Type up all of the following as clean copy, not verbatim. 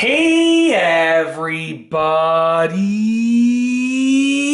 Hey everybody!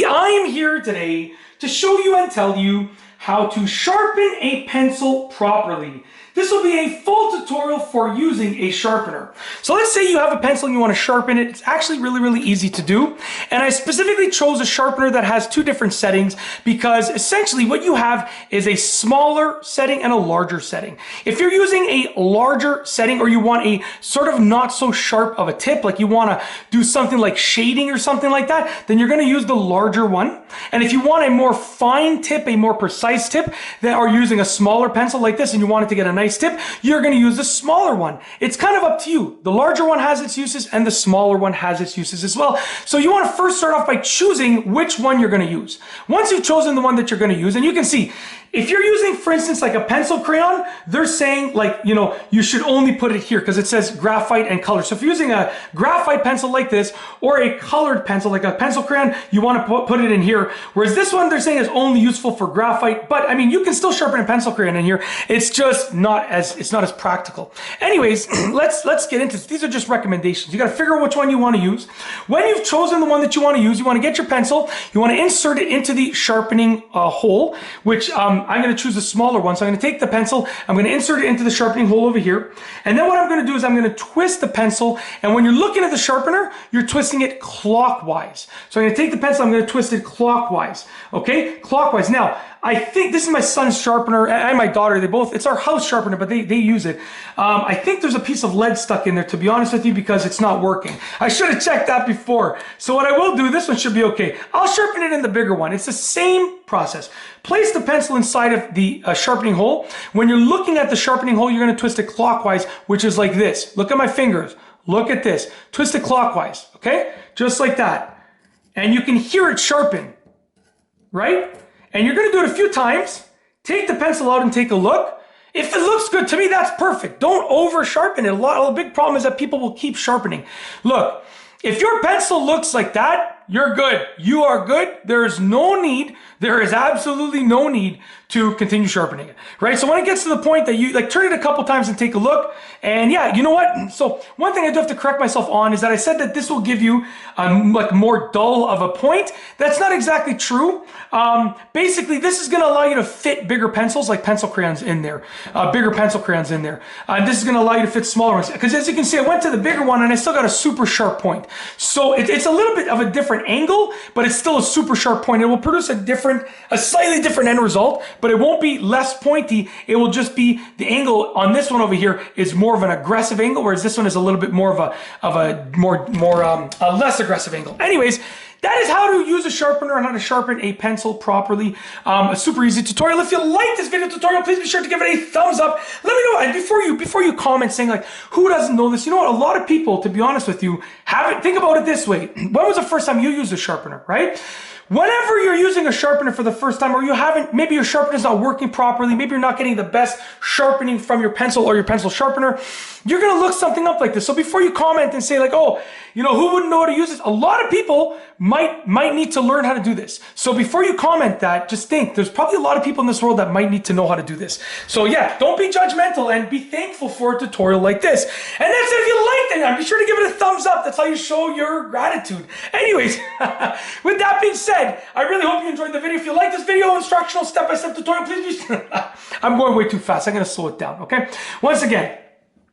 I'm here today to show you and tell you how to sharpen a pencil properly. This will be a full tutorial for using a sharpener. So let's say you have a pencil and you want to sharpen it. It's actually really easy to do. And I specifically chose a sharpener that has two different settings because essentially what you have is a smaller setting and a larger setting. If you're using a larger setting or you want a sort of not so sharp of a tip, like you want to do something like shading or something like that, then you're going to use the larger one. And if you want a more fine tip, a more precise tip, that are using a smaller pencil like this and you want it to get a nice tip, you're going to use the smaller one. It's kind of up to you. The larger one has its uses and the smaller one has its uses as well. So you want to first start off by choosing which one you're going to use. Once you've chosen the one that you're going to use, and you can see, if you're using, for instance, like a pencil crayon, they're saying like, you should only put it here because it says graphite and color. So if you're using a graphite pencil like this or a colored pencil, like a pencil crayon, you want to put it in here. Whereas this one, they're saying is only useful for graphite, but I mean, you can still sharpen a pencil crayon in here. It's just not as practical. Anyways, let's get into this. These are just recommendations. You got to figure out which one you want to use. When you've chosen the one that you want to use, you want to get your pencil, you want to insert it into the sharpening hole, which I'm going to choose a smaller one. So I'm going to take the pencil, I'm going to insert it into the sharpening hole over here. And then what I'm going to do is I'm going to twist the pencil. And when you're looking at the sharpener, you're twisting it clockwise. So I'm going to take the pencil, I'm going to twist it clockwise. Okay, clockwise. Now, I think this is my son's sharpener and my daughter. It's our house sharpener, but they use it. I think there's a piece of lead stuck in there, to be honest with you, because it's not working. I should have checked that before. So what I will do, this one should be okay. I'll sharpen it in the bigger one. It's the same process. Place the pencil inside of the sharpening hole. When you're looking at the sharpening hole, you're going to twist it clockwise, which is like this. Look at my fingers. Look at this. Twist it clockwise, okay? Just like that. And you can hear it sharpen, right? And you're going to do it a few times. Take the pencil out and take a look. If it looks good to me, that's perfect. Don't over sharpen it. A big problem is that people will keep sharpening. Look, if your pencil looks like that, you're good. You are good. There is absolutely no need to continue sharpening it, right? So when it gets to the point that you turn it a couple times and take a look, and yeah, you know what? So one thing I do have to correct myself on is that I said that this will give you like more dull of a point. That's not exactly true. Basically, this is going to allow you to fit bigger pencils, like pencil crayons in there, bigger pencil crayons in there. This is going to allow you to fit smaller ones. Because as you can see, I went to the bigger one and I still got a super sharp point. So it's a little bit of a different angle, but it's still a super sharp point. It will produce a slightly different end result, but it won't be less pointy. It will just be the angle on this one over here is more of an aggressive angle, whereas this one is a little bit more of a less aggressive angle. Anyways, that is how to use a sharpener and how to sharpen a pencil properly. A super easy tutorial. If you like this video tutorial, please be sure to give it a thumbs up. Let me know, and before you comment saying like, who doesn't know this? You know what? A lot of people, to be honest with you, haven't. Think about it this way. When was the first time you used a sharpener, right? Whenever you're using a sharpener for the first time, or maybe your sharpener is not working properly, maybe you're not getting the best sharpening from your pencil or your pencil sharpener, you're going to look something up like this. So before you comment and say like, oh, who wouldn't know how to use this? A lot of people might need to learn how to do this. So before you comment that, just think, there's probably a lot of people in this world that might need to know how to do this. So yeah, don't be judgmental and be thankful for a tutorial like this. And that's it. If you liked it, be sure to give it a thumbs up. That's how you show your gratitude. Anyways, with that being said, I really hope you enjoyed the video. If you like this video, instructional step-by-step tutorial, please be I'm going way too fast. I'm going to slow it down, okay? Once again,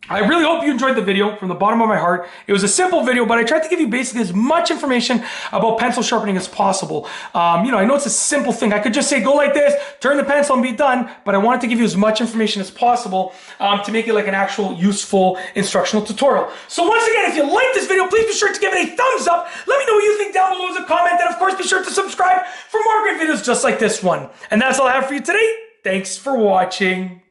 I really hope you enjoyed the video from the bottom of my heart. It was a simple video, but I tried to give you basically as much information about pencil sharpening as possible. I know it's a simple thing. I could just say, go like this, turn the pencil and be done, but I wanted to give you as much information as possible to make it like an actual useful instructional tutorial. So once again, if you like this video, please be sure to give it a thumbs up. Let me know what you think down below as a comment, and of course, be sure to subscribe for more great videos just like this one. And that's all I have for you today. Thanks for watching.